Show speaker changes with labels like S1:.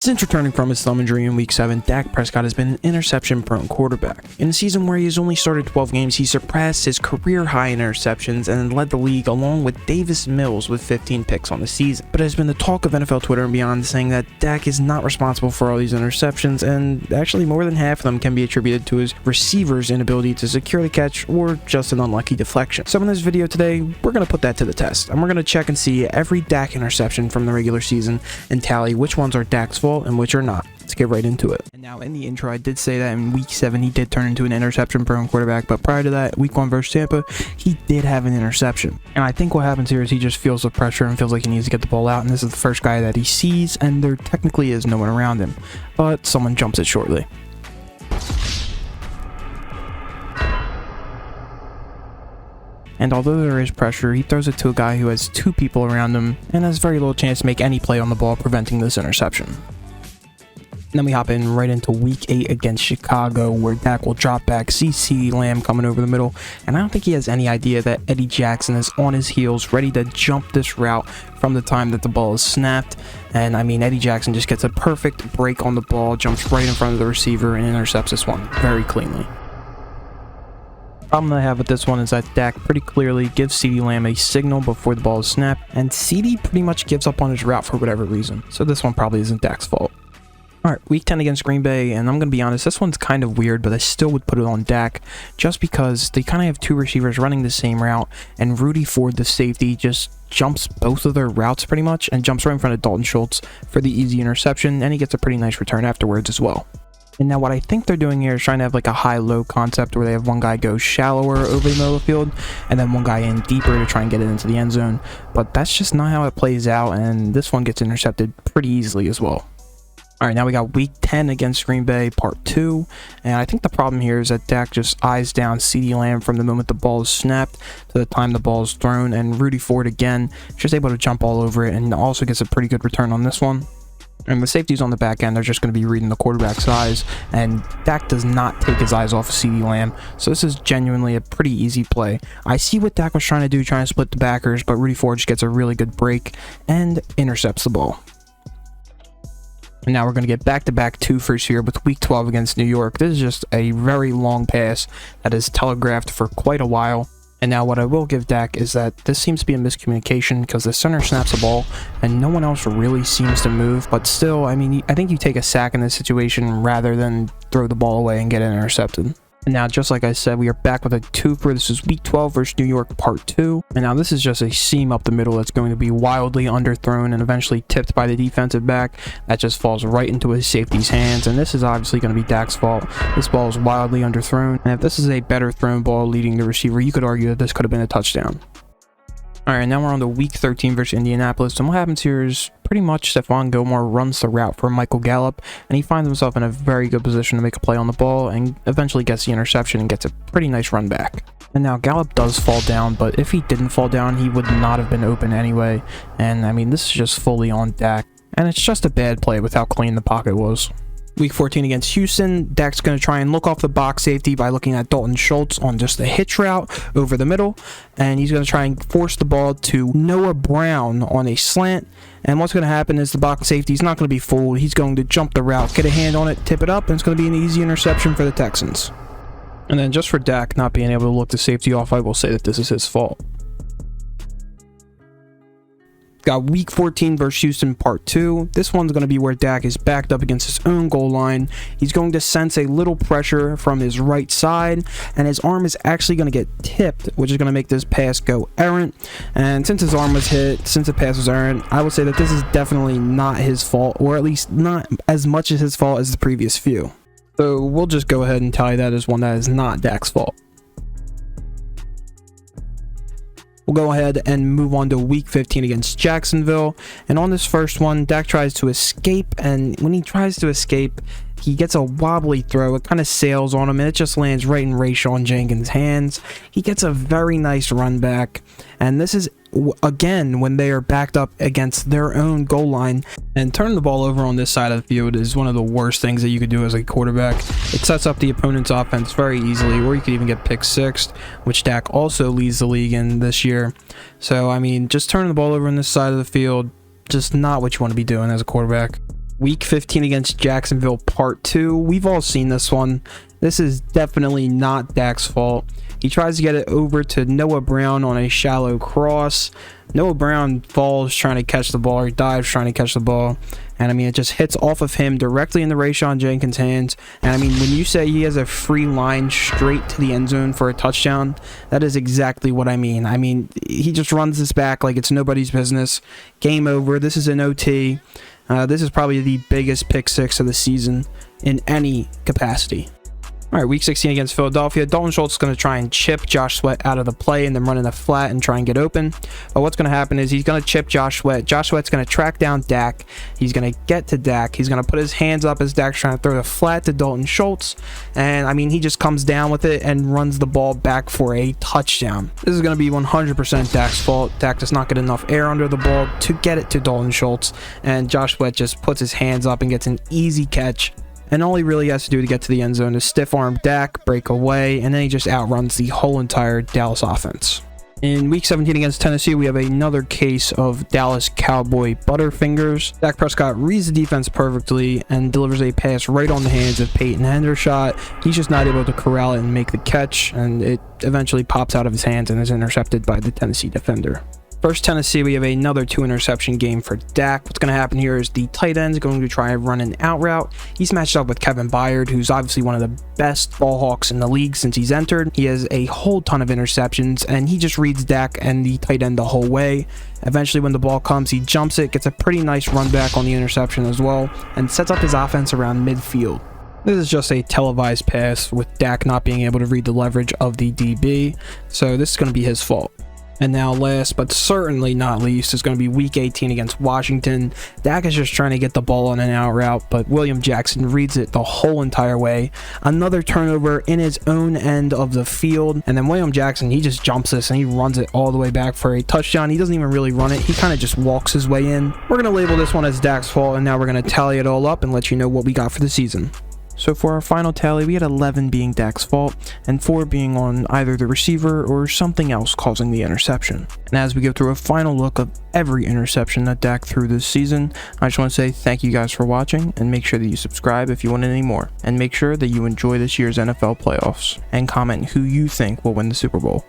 S1: Since returning from his thumb injury in Week 7, Dak Prescott has been an interception-prone quarterback. In a season where he has only started 12 games, he surpassed his career-high interceptions and led the league along with Davis Mills with 15 picks on the season. But it has been the talk of NFL Twitter and beyond saying that Dak is not responsible for all these interceptions, and actually more than half of them can be attributed to his receiver's inability to secure the catch or just an unlucky deflection. So in this video today, we're going to put that to the test, and we're going to check and see every Dak interception from the regular season and tally which ones are Dak's fault and which are not. Let's get right into it. And now in the intro, I did say that in Week 7 he did turn into an interception-prone quarterback, but prior to that, Week 1 versus Tampa, he did have an interception. And I think what happens here is he just feels the pressure and feels like he needs to get the ball out, and this is the first guy that he sees, and there technically is no one around him, but someone jumps it shortly. And although there is pressure, he throws it to a guy who has two people around him and has very little chance to make any play on the ball, preventing this interception. And then we hop in right into Week 8 against Chicago, where Dak will drop back, see CeeDee Lamb coming over the middle, and I don't think he has any idea that Eddie Jackson is on his heels, ready to jump this route from the time that the ball is snapped. And I mean, Eddie Jackson just gets a perfect break on the ball, jumps right in front of the receiver, and intercepts this one very cleanly. The problem I have with this one is that Dak pretty clearly gives CeeDee Lamb a signal before the ball is snapped, and CeeDee pretty much gives up on his route for whatever reason. So this one probably isn't Dak's fault. Alright, Week 10 against Green Bay, and I'm going to be honest, this one's kind of weird, but I still would put it on Dak, just because they kind of have two receivers running the same route, and Rudy Ford, the safety, just jumps both of their routes pretty much, and jumps right in front of Dalton Schultz for the easy interception, and he gets a pretty nice return afterwards as well. And now what I think they're doing here is trying to have like a high-low concept where they have one guy go shallower over the middle of the field and then one guy in deeper to try and get it into the end zone. But that's just not how it plays out, and this one gets intercepted pretty easily as well. Alright, now we got Week 10 against Green Bay, Part 2, and I think the problem here is that Dak just eyes down CeeDee Lamb from the moment the ball is snapped to the time the ball is thrown, and Rudy Ford again just able to jump all over it and also gets a pretty good return on this one. And the safeties on the back end, they're just going to be reading the quarterback's eyes, and Dak does not take his eyes off of CeeDee Lamb, so this is genuinely a pretty easy play. I see what Dak was trying to do, trying to split the backers, but Rudy Ford just gets a really good break and intercepts the ball. And now we're going to get back-to-back two-firsts here with Week 12 against New York. This is just a very long pass that is telegraphed for quite a while. And now what I will give Dak is that this seems to be a miscommunication because the center snaps the ball and no one else really seems to move. But still, I mean, I think you take a sack in this situation rather than throw the ball away and get it intercepted. And now, just like I said, we are back with a twofer. This is Week 12 versus New York, Part 2. And now this is just a seam up the middle that's going to be wildly underthrown and eventually tipped by the defensive back. That just falls right into his safety's hands. And this is obviously going to be Dak's fault. This ball is wildly underthrown. And if this is a better thrown ball leading the receiver, you could argue that this could have been a touchdown. Alright, now we're on to Week 13 versus Indianapolis, and what happens here is pretty much Stephon Gilmore runs the route for Michael Gallup, and he finds himself in a very good position to make a play on the ball, and eventually gets the interception and gets a pretty nice run back. And now Gallup does fall down, but if he didn't fall down, he would not have been open anyway, and I mean, this is just fully on Dak, and it's just a bad play with how clean the pocket was. Week 14 against Houston, Dak's going to try and look off the box safety by looking at Dalton Schultz on just a hitch route over the middle, and he's going to try and force the ball to Noah Brown on a slant, and what's going to happen is the box safety is not going to be fooled. He's going to jump the route, get a hand on it, tip it up, and it's going to be an easy interception for the Texans. And then just for Dak not being able to look the safety off, I will say that this is his fault. Got Week 14 versus Houston, Part 2. This one's going to be where Dak is backed up against his own goal line. He's going to sense a little pressure from his right side, and his arm is actually going to get tipped, which is going to make this pass go errant. And since his arm was hit, since the pass was errant, I would say that this is definitely not his fault, or at least not as much as his fault as the previous few. So we'll just go ahead and tally that as one that is not Dak's fault. We'll go ahead and move on to Week 15 against Jacksonville. And on this first one, Dak tries to escape, and when he tries to escape, he gets a wobbly throw. It kind of sails on him, and it just lands right in Rayshon Jenkins' hands. He gets a very nice run back, and this is, again, when they are backed up against their own goal line. And turning the ball over on this side of the field is one of the worst things that you could do as a quarterback. It sets up the opponent's offense very easily, or you could even get pick sixth, which Dak also leads the league in this year. So, I mean, just turning the ball over on this side of the field, just not what you want to be doing as a quarterback. Week 15 against Jacksonville, part 2. We've all seen this one. This is definitely not Dak's fault. He tries to get it over to Noah Brown on a shallow cross. Noah Brown falls trying to catch the ball, or dives trying to catch the ball. And I mean, it just hits off of him directly in the Rayshon Jenkins' hands. And I mean, when you say he has a free line straight to the end zone for a touchdown, that is exactly what I mean. I mean, he just runs this back like it's nobody's business. Game over. This is an OT. This is probably the biggest pick six of the season in any capacity. All right, week 16 against Philadelphia. Dalton Schultz is going to try and chip Josh Sweat out of the play and then run in the flat and try and get open. But what's going to happen is he's going to chip Josh Sweat. Josh Sweat's going to track down Dak. He's going to get to Dak. He's going to put his hands up as Dak's trying to throw the flat to Dalton Schultz. And, I mean, he just comes down with it and runs the ball back for a touchdown. This is going to be 100% Dak's fault. Dak does not get enough air under the ball to get it to Dalton Schultz. And Josh Sweat just puts his hands up and gets an easy catch. And all he really has to do to get to the end zone is stiff arm Dak, break away, and then he just outruns the whole entire Dallas offense. In week 17 against Tennessee, we have another case of Dallas Cowboy Butterfingers. Dak Prescott reads the defense perfectly and delivers a pass right on the hands of Peyton Hendershot. He's just not able to corral it and make the catch, and it eventually pops out of his hands and is intercepted by the Tennessee defender. First, Tennessee, we have another 2-interception game for Dak. What's going to happen here is the tight end's going to try and run an out route. He's matched up with Kevin Byard, who's obviously one of the best ball hawks in the league since he's entered. He has a whole ton of interceptions, and he just reads Dak and the tight end the whole way. Eventually, when the ball comes, he jumps it, gets a pretty nice run back on the interception as well, and sets up his offense around midfield. This is just a televised pass with Dak not being able to read the leverage of the DB, so this is going to be his fault. And now last but certainly not least is going to be week 18 against Washington. Dak is just trying to get the ball on an out route, but William Jackson reads it the whole entire way. Another turnover in his own end of the field. And then William Jackson, he just jumps this and he runs it all the way back for a touchdown. He doesn't even really run it. He kind of just walks his way in. We're going to label this one as Dak's fault, and now we're going to tally it all up and let you know what we got for the season. So for our final tally, we had 11 being Dak's fault, and 4 being on either the receiver or something else causing the interception. And as we go through a final look of every interception that Dak threw this season, I just want to say thank you guys for watching, and make sure that you subscribe if you want any more. And make sure that you enjoy this year's NFL playoffs, and comment who you think will win the Super Bowl.